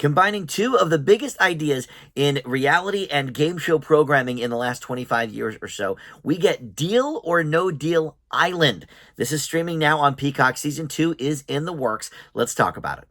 Combining two of the biggest ideas in reality and game show programming in the last 25 years or so, we get Deal or No Deal Island. This is streaming now on Peacock. Season 2 is in the works. Let's talk about it.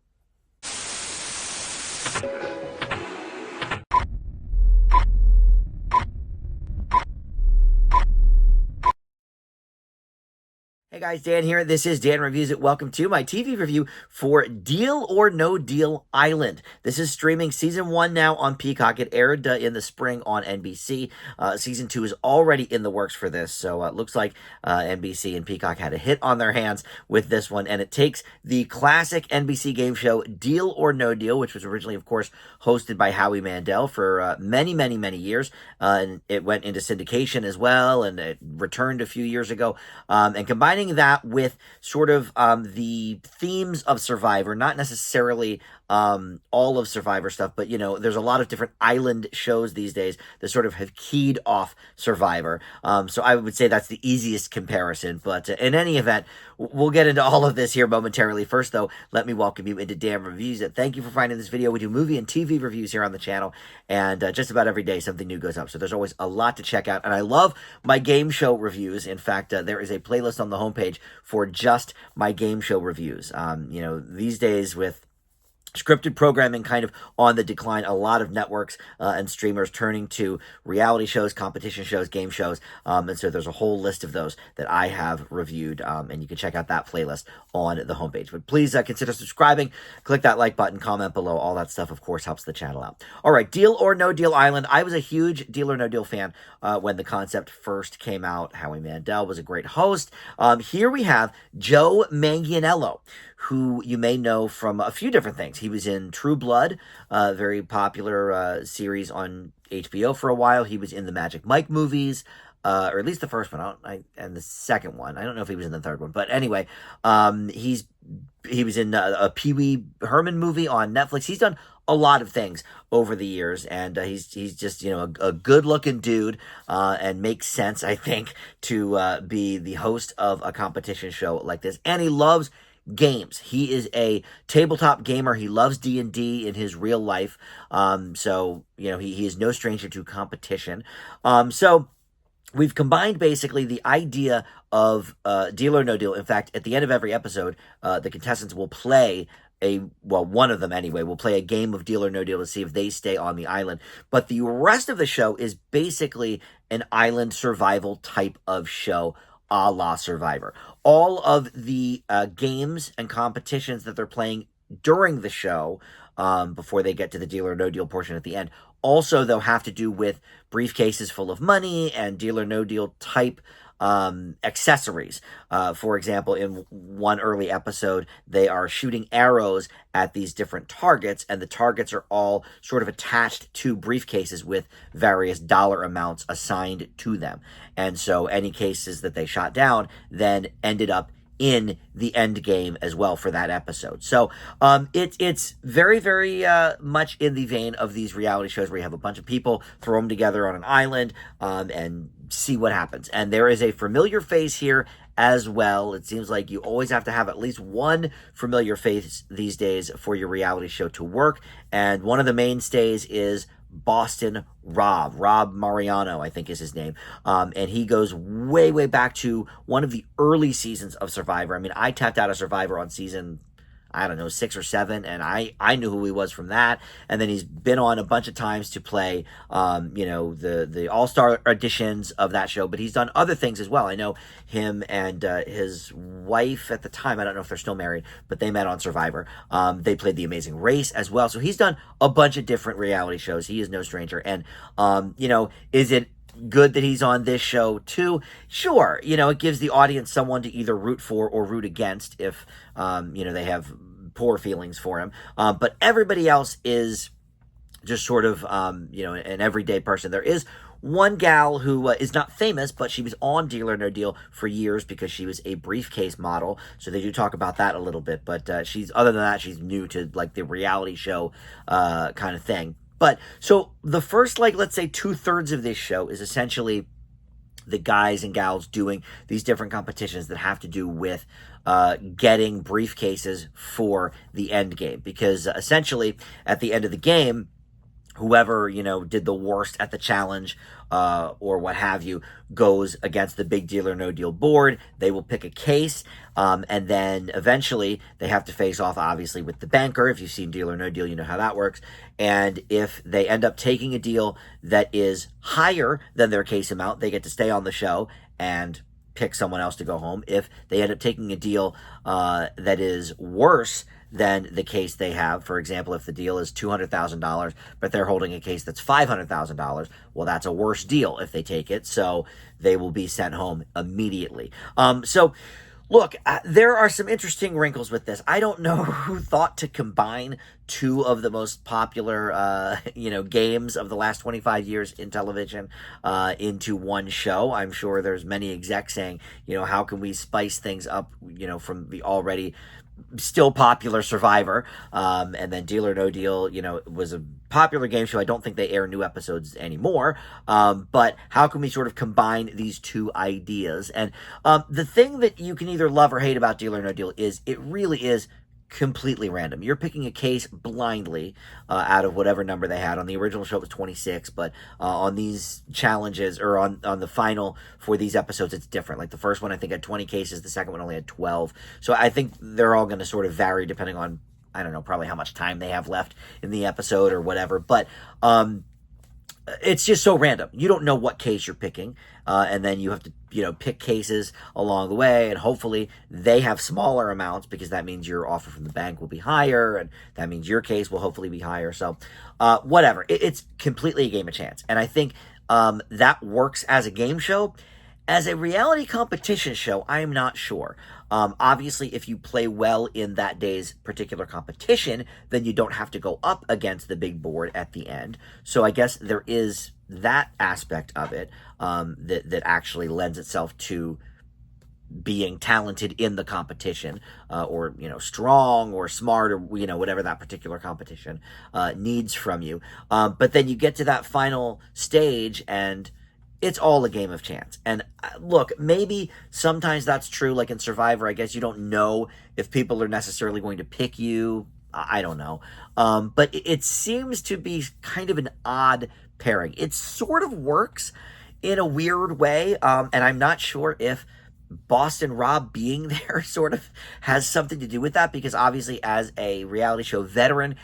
Hey guys, Dan here. This is Dan Reviews It. Welcome to my TV review for Deal or No Deal Island. This is streaming season 1 now on Peacock. It aired in the spring on NBC. Season 2 is already in the works for this, so it looks like NBC and Peacock had a hit on their hands with this one, and it takes the classic NBC game show Deal or No Deal, which was originally, of course, hosted by Howie Mandel for many years, and it went into syndication as well, and it returned a few years ago, and combining that with sort of the themes of Survivor, not necessarily all of Survivor stuff, but, you know, there's a lot of different island shows these days that sort of have keyed off Survivor. So I would say that's the easiest comparison. But in any event, we'll get into all of this here momentarily. First, though, let me welcome you into Dan Reviews It. Thank you for finding this video. We do movie and TV reviews here on the channel, and just about every day something new goes up. So there's always a lot to check out. And I love my game show reviews. In fact, there is a playlist on the homepage for just my game show reviews. You know, these days with scripted programming kind of on the decline, a lot of networks and streamers turning to reality shows, competition shows, game shows, and so there's a whole list of those that I have reviewed, and you can check out that playlist on the homepage. But please consider subscribing, click that like button, comment below. All that stuff, of course, helps the channel out. All right, Deal or No Deal Island. I was a huge Deal or No Deal fan when the concept first came out. Howie Mandel was a great host. Here we have Joe Manganiello, who you may know from a few different things. He was in True Blood, a very popular series on HBO for a while. He was in the Magic Mike movies, or at least the first one, and the second one. I don't know if he was in the third one, but anyway, he was in a Pee Wee Herman movie on Netflix. He's done a lot of things over the years, and he's just, you know, a good-looking dude, and makes sense, I think, to be the host of a competition show like this. And he loves games. He is a tabletop gamer. He loves D&D in his real life. So, you know, he is no stranger to competition. So we've combined basically the idea of Deal or No Deal. In fact, at the end of every episode, the contestants will play one of them anyway, will play a game of Deal or No Deal to see if they stay on the island. But the rest of the show is basically an island survival type of show, a la Survivor. All of the games and competitions that they're playing during the show, before they get to the Deal or No Deal portion at the end, also, they'll have to do with briefcases full of money and Deal or No Deal type accessories. For example, in one early episode, they are shooting arrows at these different targets, and the targets are all sort of attached to briefcases with various dollar amounts assigned to them. And so any cases that they shot down then ended up in the end game as well for that episode. So it's very much in the vein of these reality shows where you have a bunch of people, throw them together on an island, and see what happens. And there is a familiar face here as well. It seems like you always have to have at least one familiar face these days for your reality show to work. And one of the mainstays is Boston Rob Mariano, I think is his name. And he goes way back to one of the early seasons of Survivor. I mean, I tapped out of Survivor on season, I don't know, 6 or 7, and I knew who he was from that. And then he's been on a bunch of times to play, you know, the all-star editions of that show, but he's done other things as well. I know him and his wife at the time, I don't know if they're still married, but they met on Survivor. They played The Amazing Race as well. So he's done a bunch of different reality shows. He is no stranger. And, you know, is it good that he's on this show too? Sure. You know, it gives the audience someone to either root for or root against if, you know, they have poor feelings for him. But everybody else is just sort of, you know, an everyday person. There is one gal who is not famous, but she was on Deal or No Deal for years because she was a briefcase model. So they do talk about that a little bit. But other than that, she's new to like the reality show kind of thing. But so the first, like, let's say 2/3 of this show is essentially the guys and gals doing these different competitions that have to do with getting briefcases for the end game, because essentially at the end of the game, whoever, did the worst at the challenge, or what have you, goes against the big Deal or No Deal board. They will pick a case, and then eventually they have to face off, obviously, with the banker. If you've seen Deal or No Deal, you know how that works. And if they end up taking a deal that is higher than their case amount, they get to stay on the show and pick someone else to go home. If they end up taking a deal that is worse than the case they have, for example, if the deal is $200,000, but they're holding a case that's $500,000, well, that's a worse deal if they take it, so they will be sent home immediately. Look, there are some interesting wrinkles with this. I don't know who thought to combine two of the most popular, games of the last 25 years in television into one show. I'm sure there's many execs saying, how can we spice things up, from the already still popular Survivor, and then Deal or No Deal, was a popular game show. I don't think they air new episodes anymore, but how can we sort of combine these two ideas? And the thing that you can either love or hate about Deal or No Deal is it really is completely random. You're picking a case blindly out of whatever number they had. On the original show, it was 26, but on these challenges, or on the final for these episodes, it's different. Like the first one, I think, had 20 cases. The second one only had 12. So I think they're all going to sort of vary depending on, I don't know, probably how much time they have left in the episode or whatever. But it's just so random. You don't know what case you're picking, and then you have to, pick cases along the way, and hopefully they have smaller amounts, because that means your offer from the bank will be higher, and that means your case will hopefully be higher. So, whatever. It's completely a game of chance, and I think that works as a game show. As a reality competition show, I'm not sure. Obviously, if you play well in that day's particular competition, then you don't have to go up against the big board at the end. So I guess there is that aspect of it that actually lends itself to being talented in the competition, or strong or smart, or whatever that particular competition needs from you. But then you get to that final stage, and it's all a game of chance. And look, maybe sometimes that's true. Like in Survivor, I guess you don't know if people are necessarily going to pick you. I don't know. But it seems to be kind of an odd pairing. It sort of works in a weird way. And I'm not sure if Boston Rob being there sort of has something to do with that, because obviously as a reality show veteran,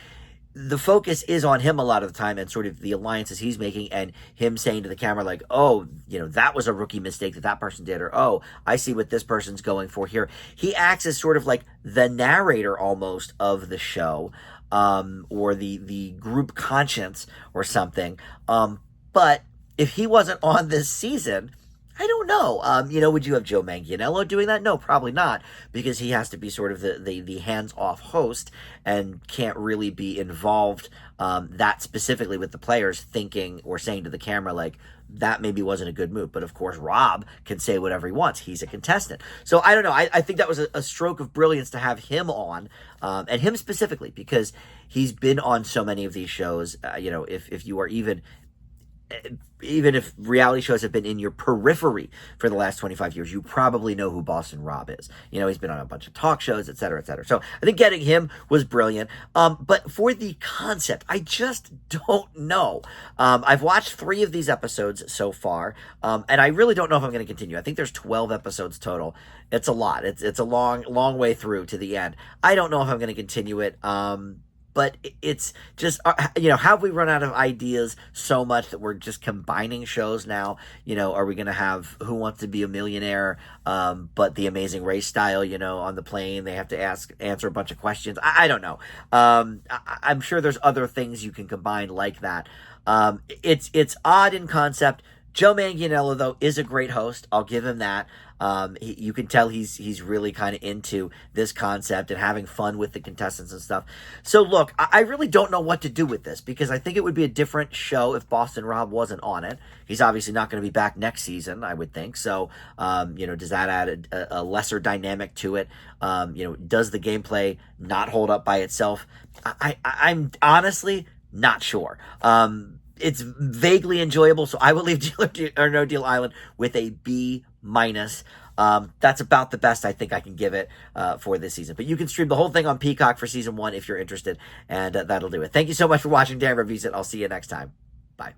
the focus is on him a lot of the time, and sort of the alliances he's making, and him saying to the camera, like, oh, that was a rookie mistake that person did, or, oh, I see what this person's going for here. He acts as sort of like the narrator almost of the show, or the group conscience or something. But if he wasn't on this season, I don't know. Would you have Joe Manganiello doing that? No, probably not, because he has to be sort of the hands-off host and can't really be involved that specifically with the players thinking or saying to the camera, like, that maybe wasn't a good move. But of course, Rob can say whatever he wants. He's a contestant. So I don't know. I think that was a stroke of brilliance to have him on, and him specifically, because he's been on so many of these shows. If you are even if reality shows have been in your periphery for the last 25 years, you probably know who Boston Rob is. He's been on a bunch of talk shows, et cetera, et cetera. So I think getting him was brilliant. But for the concept, I just don't know. I've watched 3 of these episodes so far, and I really don't know if I'm going to continue. I think there's 12 episodes total. It's a lot. It's a long way through to the end. I don't know if I'm going to continue it. But it's just, have we run out of ideas so much that we're just combining shows now? Are we going to have Who Wants to Be a Millionaire, but the Amazing Race style, on the plane? They have to answer a bunch of questions. I don't know. I'm sure there's other things you can combine like that. It's odd in concept. Joe Manganiello, though, is a great host. I'll give him that. You can tell he's really kind of into this concept and having fun with the contestants and stuff. So look, I really don't know what to do with this, because I think it would be a different show if Boston Rob wasn't on it. He's obviously not going to be back next season, I would think. So, does that add a lesser dynamic to it? Does the gameplay not hold up by itself? I'm honestly not sure. It's vaguely enjoyable, so I will leave Deal or No Deal Island with a B-. That's about the best I think I can give it for this season. But you can stream the whole thing on Peacock for season 1 if you're interested, and that'll do it. Thank you so much for watching Dan Reviews It. I'll see you next time. Bye.